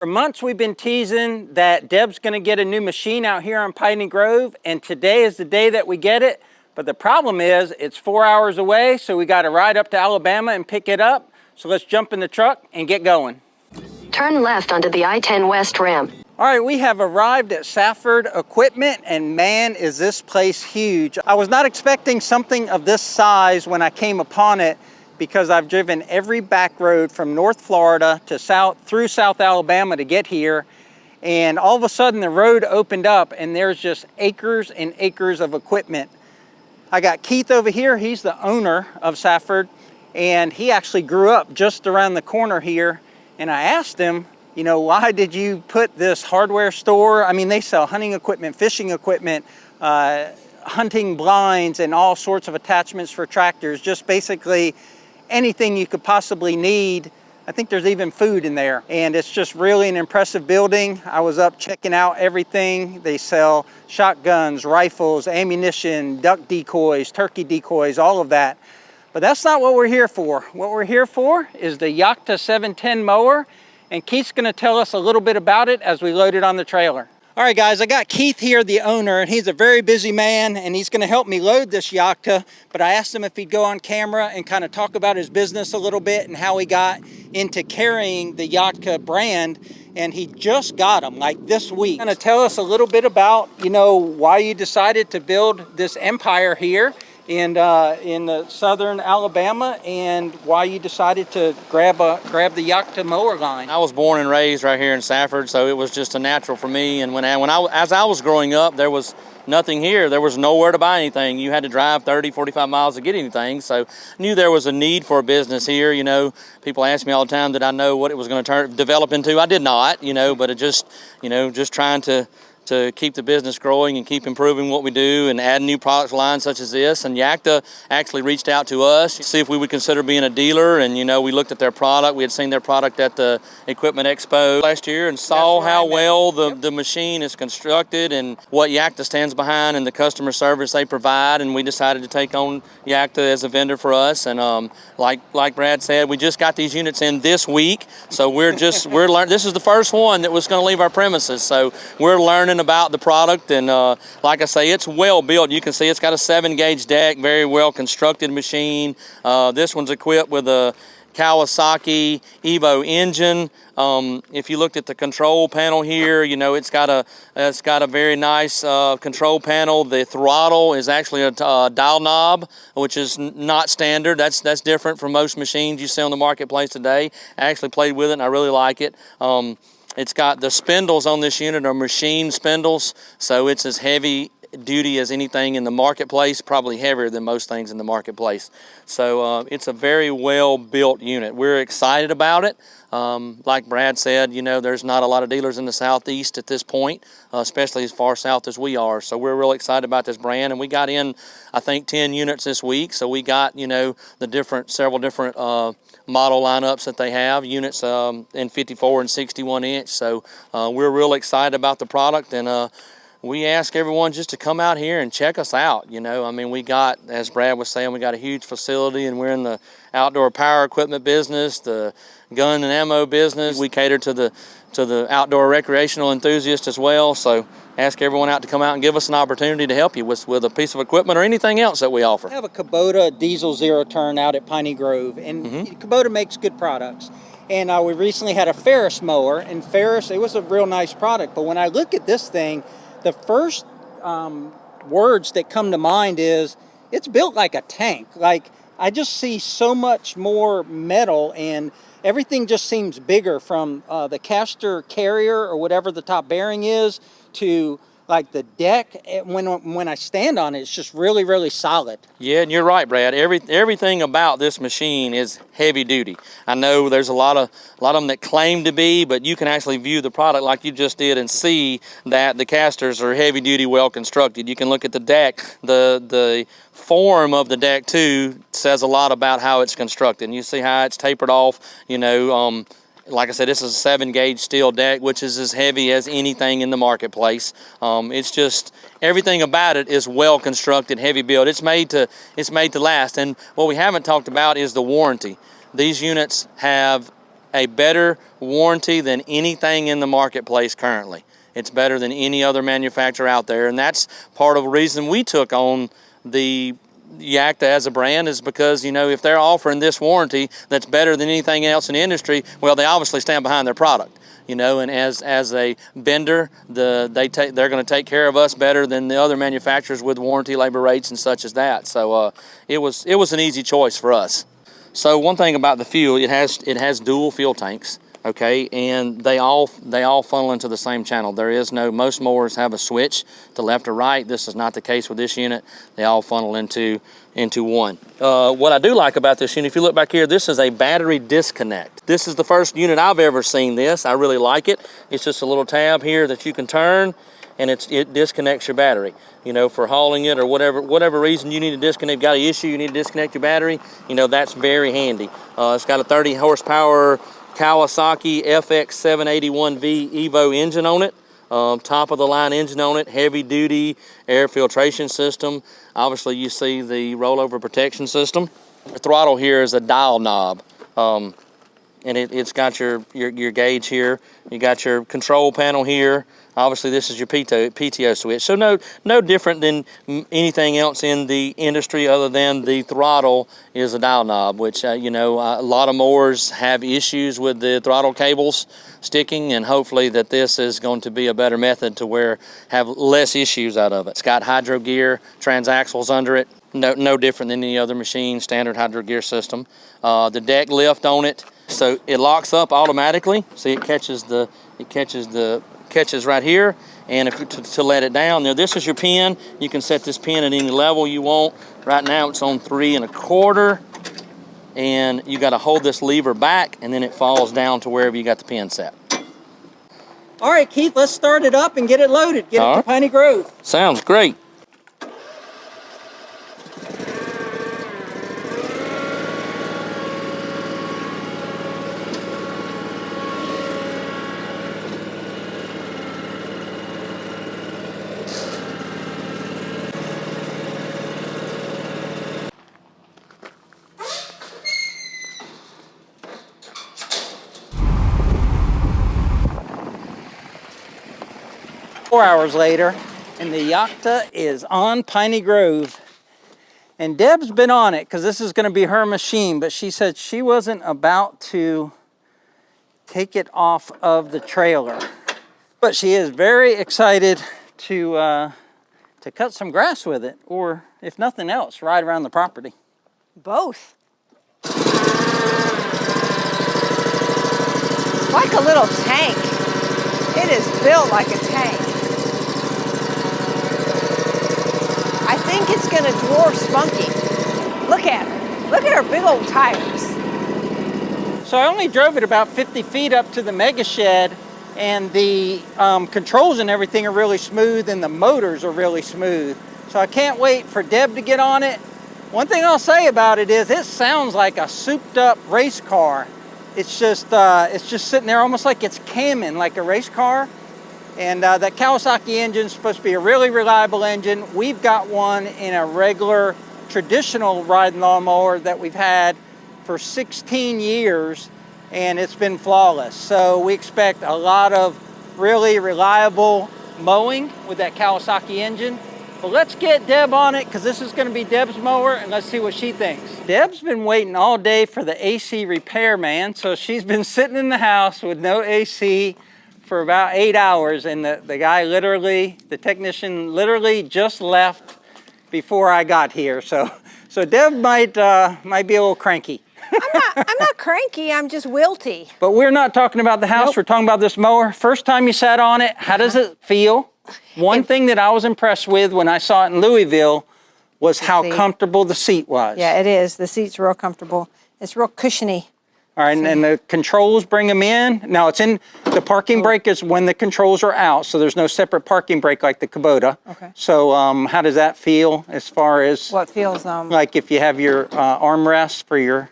For months we've been teasing that Deb's going to get a new machine out here on Piney Grove, and today is the day that we get it. But the problem is it's 4 hours away, so we got to ride up to Alabama and pick it up. So let's jump in the truck and get going. Turn left onto the I-10 West ramp. All right, we have arrived at Safford Equipment, and man, is this place huge. I was not expecting something of this size when I came upon it, because I've driven every back road from North Florida to through South Alabama to get here. And all of a sudden the road opened up and there's just acres and acres of equipment. I got Keith over here, he's the owner of Safford, and he actually grew up just around the corner here. And I asked him, you know, why did you put this hardware store? I mean, they sell hunting equipment, fishing equipment, hunting blinds, and all sorts of attachments for tractors, just basically anything you could possibly need. I think there's even food in there, and it's just really an impressive building. I was up checking out everything. They sell shotguns, rifles, ammunition, duck decoys, turkey decoys, all of that. But that's not what we're here for. What we're here for is the Yakta 710 mower, and Keith's gonna tell us a little bit about it as we load it on the trailer. All right, guys, I got Keith here, the owner, and he's a very busy man, and he's going to help me load this Yakta, but I asked him if he'd go on camera and kind of talk about his business a little bit and how he got into carrying the Yakta brand, and he just got them, like this week. Going to tell us a little bit about, you know, why you decided to build this empire here in the southern Alabama, and why you decided to grab the Yakta mower line. I was born and raised right here in Safford, so it was just a natural for me. And as I was growing up, there was nothing here. There was nowhere to buy anything. You had to drive 30, 45 miles to get anything. So I knew there was a need for a business here. You know, people ask me all the time, did I know what it was going to develop into? I did not, you know, but it just, you know, just trying to keep the business growing and keep improving what we do and add new product lines such as this. And Yakta actually reached out to us to see if we would consider being a dealer. And, you know, we looked at their product. We had seen their product at the Equipment Expo last year and saw how well the machine is constructed and what Yakta stands behind and the customer service they provide. And we decided to take on Yakta as a vendor for us. And like Brad said, we just got these units in this week. So we're learning. This is the first one that was going to leave our premises. So we're learning about the product, and like I say, it's well built. You can see it's got a 7-gauge deck, very well constructed machine. This one's equipped with a Kawasaki Evo engine. If you looked at the control panel here, you know, it's got a very nice control panel. The throttle is actually a dial knob, which is not standard. That's different from most machines you see on the marketplace today. I actually played with it and I really like it. It's got the spindles on this unit are machine spindles, so it's as heavy duty as anything in the marketplace, probably heavier than most things in the marketplace. So it's a very well built unit. We're excited about it. Like Brad said, you know, there's not a lot of dealers in the Southeast at this point, especially as far south as we are. So we're really excited about this brand, and we got in, I think, 10 units this week. So we got, you know, several different model lineups that they have, units in 54 and 61 inch. So we're real excited about the product, and we ask everyone just to come out here and check us out. You know, I mean, we got, as Brad was saying, we got a huge facility, and we're in the outdoor power equipment business, the gun and ammo business. We cater to the outdoor recreational enthusiast as well. So ask everyone out to come out and give us an opportunity to help you with a piece of equipment or anything else that we offer. I have a Kubota diesel zero turn out at Piney Grove, and Kubota makes good products. And we recently had a Ferris mower, and Ferris, it was a real nice product. But when I look at this thing, the first words that come to mind is it's built like a tank. Like, I just see so much more metal, and everything just seems bigger, from the caster carrier or whatever the top bearing is to like the deck. When I stand on it, it's just really, really solid. Yeah, and you're right, Brad. Everything about this machine is heavy duty. I know there's a lot of them that claim to be, but you can actually view the product like you just did and see that the casters are heavy duty, well constructed. You can look at the deck. The form of the deck too says a lot about how it's constructed. And you see how it's tapered off, you know. Like I said, this is a 7-gauge steel deck, which is as heavy as anything in the marketplace. It's just, everything about it is well constructed, heavy built. It's made to last. And what we haven't talked about is the warranty. These units have a better warranty than anything in the marketplace currently. It's better than any other manufacturer out there, and that's part of the reason we took on the Yakta as a brand, is because, you know, if they're offering this warranty that's better than anything else in the industry, well, they obviously stand behind their product. You know, and as a vendor, they're going to take care of us better than the other manufacturers with warranty, labor rates, and such as that. So it was an easy choice for us. So one thing about the fuel, it has dual fuel tanks. Okay, and they all funnel into the same channel. There is no, most mowers have a switch to left or right. This is not the case with this unit. They all funnel into one. What I do like about this unit, if you look back here, this is a battery disconnect. This is the first unit I've ever seen this. I really like it. It's just a little tab here that you can turn, and it disconnects your battery. You know, for hauling it or whatever reason you need to disconnect, got an issue, you need to disconnect your battery, you know, that's very handy. It's got a 30 horsepower Kawasaki FX781V Evo engine on it, top of the line engine on it, heavy duty air filtration system. Obviously you see the rollover protection system. The throttle here is a dial knob, and it's got your gauge here. You got your control panel here. Obviously this is your PTO switch. So no different than anything else in the industry, other than the throttle is a dial knob, which you know, a lot of mowers have issues with the throttle cables sticking, and hopefully that this is going to be a better method to where have less issues out of it. It's got hydro gear, transaxles under it. No different than any other machine, standard hydro gear system. The deck lift on it, so it locks up automatically. See, it catches right here, and if to let it down, now this is your pin. You can set this pin at any level you want. Right now it's on 3 1/4, and you got to hold this lever back, and then it falls down to wherever you got the pin set. All right, Keith, let's start it up and get it loaded. Get it to Piney Grove. Sounds great. Four hours later, and the Yakta is on Piney Grove. And Deb's been on it because this is going to be her machine, but she said she wasn't about to take it off of the trailer. But she is very excited to cut some grass with it, or if nothing else, ride around the property. Both. It's like a little tank. It is built like a tank. I think it's gonna dwarf Spunky. Look at her. Look at her big old tires. So I only drove it about 50 feet up to the mega shed, and the controls and everything are really smooth, and the motors are really smooth. So I can't wait for Deb to get on it. One thing I'll say about it is it sounds like a souped up race car. It's just sitting there almost like it's camming like a race car. And that Kawasaki engine is supposed to be a really reliable engine. We've got one in a regular traditional riding lawnmower that we've had for 16 years, and it's been flawless. So we expect a lot of really reliable mowing with that Kawasaki engine. But let's get Deb on it, because this is going to be Deb's mower, and let's see what she thinks. Deb's been waiting all day for the AC repair man, so she's been sitting in the house with no AC for about 8 hours, and the guy literally, the technician literally just left before I got here. So Deb might be a little cranky. I'm not cranky, I'm just wilty. But we're not talking about the house, Nope. We're talking about this mower. First time you sat on it, how does it feel? One thing that I was impressed with when I saw it in Louisville was how comfortable the seat was. Yeah, it is. The seat's real comfortable. It's real cushiony. All right, and the controls bring them in. Now it's in, the parking brake is when the controls are out, so there's no separate parking brake like the Kubota. Okay. So how does that feel as far as? What feels, like if you have your armrest for your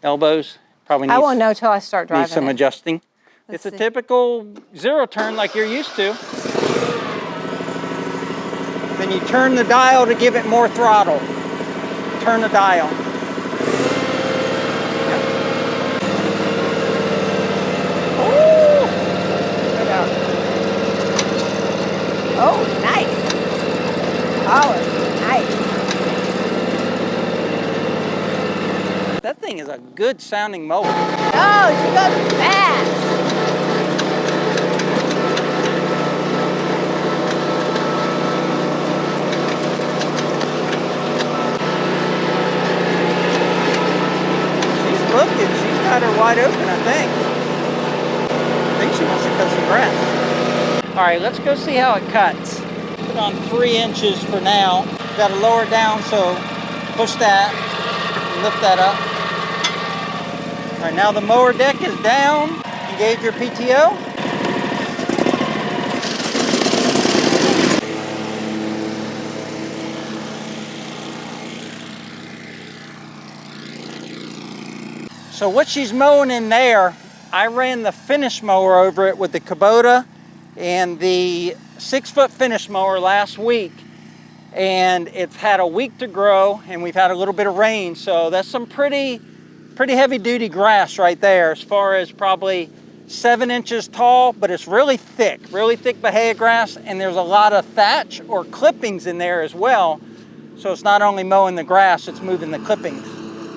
elbows, probably needs, I won't know till I start driving needs some it. adjusting. Let's It's a see. typical zero turn like you're used to. Then you turn the dial to give it more throttle. Turn the dial. good sounding mower. Oh, she goes fast. She's looking, she's got her wide open, I think. I think she wants to cut some grass. All right, let's go see how it cuts. Put on 3 inches for now. Got to lower it down, so push that, lift that up. All right, now the mower deck is down. Engage your PTO. So what she's mowing in there, I ran the finish mower over it with the Kubota and the 6-foot finish mower last week. And it's had a week to grow, and we've had a little bit of rain. So that's some pretty heavy duty grass right there, as far as probably 7 inches tall, but it's really thick Bahia grass, and there's a lot of thatch or clippings in there as well. So it's not only mowing the grass, it's moving the clippings.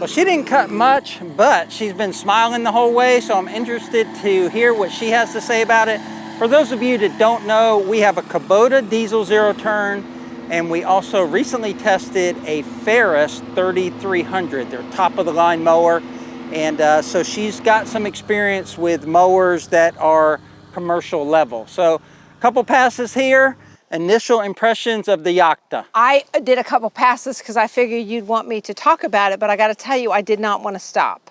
Well, she didn't cut much, but she's been smiling the whole way, so I'm interested to hear what she has to say about it. For those of you that don't know, we have a Kubota diesel zero turn, and we also recently tested a Ferris 3300, their top of the line mower. And so she's got some experience with mowers that are commercial level. So a couple passes here. Initial impressions of the Yakta. I did a couple passes because I figured you'd want me to talk about it, but I got to tell you, I did not want to stop.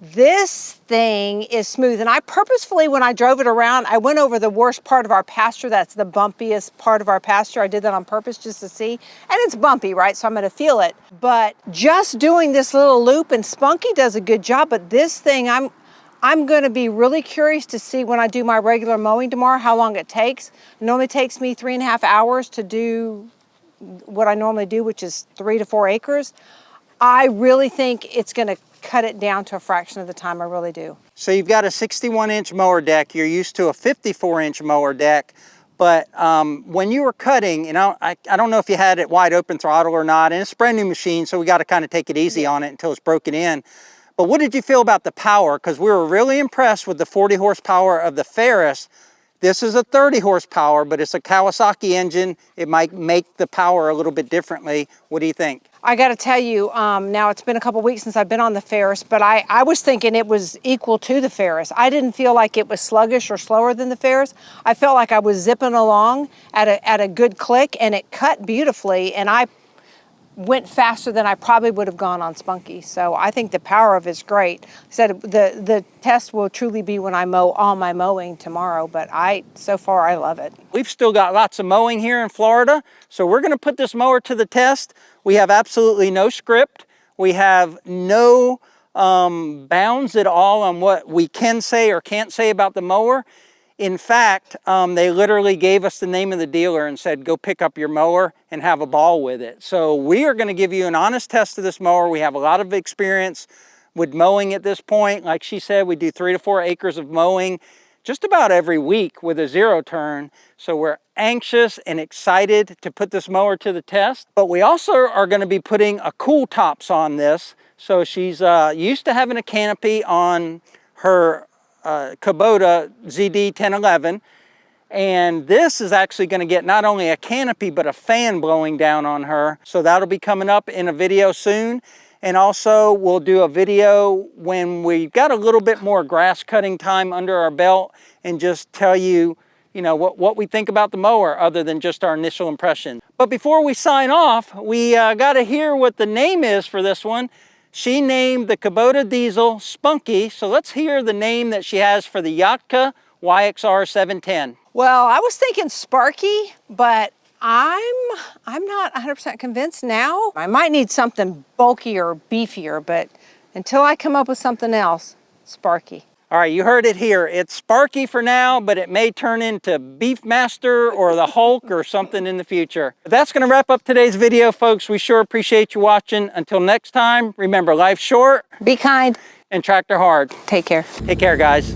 This thing is smooth, and I purposefully, when I drove it around, I went over the worst part of our pasture. That's the bumpiest part of our pasture. I did that on purpose just to see, and it's bumpy, right? So I'm going to feel it. But just doing this little loop, and Spunky does a good job, but this thing, I'm going to be really curious to see when I do my regular mowing tomorrow how long it takes. It normally takes me 3.5 hours to do what I normally do, which is 3 to 4 acres. I really think it's going to cut it down to a fraction of the time. I really do. So you've got a 61-inch mower deck. You're used to a 54-inch mower deck. But when you were cutting, you know, I don't know if you had it wide open throttle or not, and it's a brand new machine, so we got to kind of take it easy on it until it's broken in. But what did you feel about the power? Because we were really impressed with the 40 horsepower of the Ferris. This is a 30 horsepower, but it's a Kawasaki engine. It might make the power a little bit differently. What do you think? I got to tell you, now it's been a couple weeks since I've been on the Ferris, but I was thinking it was equal to the Ferris. I didn't feel like it was sluggish or slower than the Ferris. I felt like I was zipping along at a good click, and it cut beautifully, and I went faster than I probably would have gone on Spunky. So I think the power of it's great. I said the test will truly be when I mow all my mowing tomorrow, but so far I love it. We've still got lots of mowing here in Florida, so we're gonna put this mower to the test. We have absolutely no script. We have no bounds at all on what we can say or can't say about the mower. In fact, they literally gave us the name of the dealer and said, go pick up your mower and have a ball with it. So we are going to give you an honest test of this mower. We have a lot of experience with mowing at this point. Like she said, we do 3 to 4 acres of mowing just about every week with a zero turn. So we're anxious and excited to put this mower to the test. But we also are going to be putting a cool tops on this. So she's used to having a canopy on her Kubota ZD 1011, and this is actually going to get not only a canopy but a fan blowing down on her. So that'll be coming up in a video soon, and also we'll do a video when we've got a little bit more grass cutting time under our belt and just tell you, you know, what we think about the mower other than just our initial impression. But before we sign off, we got to hear what the name is for this one. She named the Kubota diesel Spunky, so let's hear the name that she has for the Yakta YXR710. Well, I was thinking Sparky, but I'm not 100% convinced now. I might need something bulkier, beefier, but until I come up with something else, Sparky. All right, you heard it here. It's Sparky for now, but it may turn into Beefmaster or the Hulk or something in the future. But that's gonna wrap up today's video, folks. We sure appreciate you watching. Until next time, remember, life's short. Be kind. And tractor hard. Take care. Take care, guys.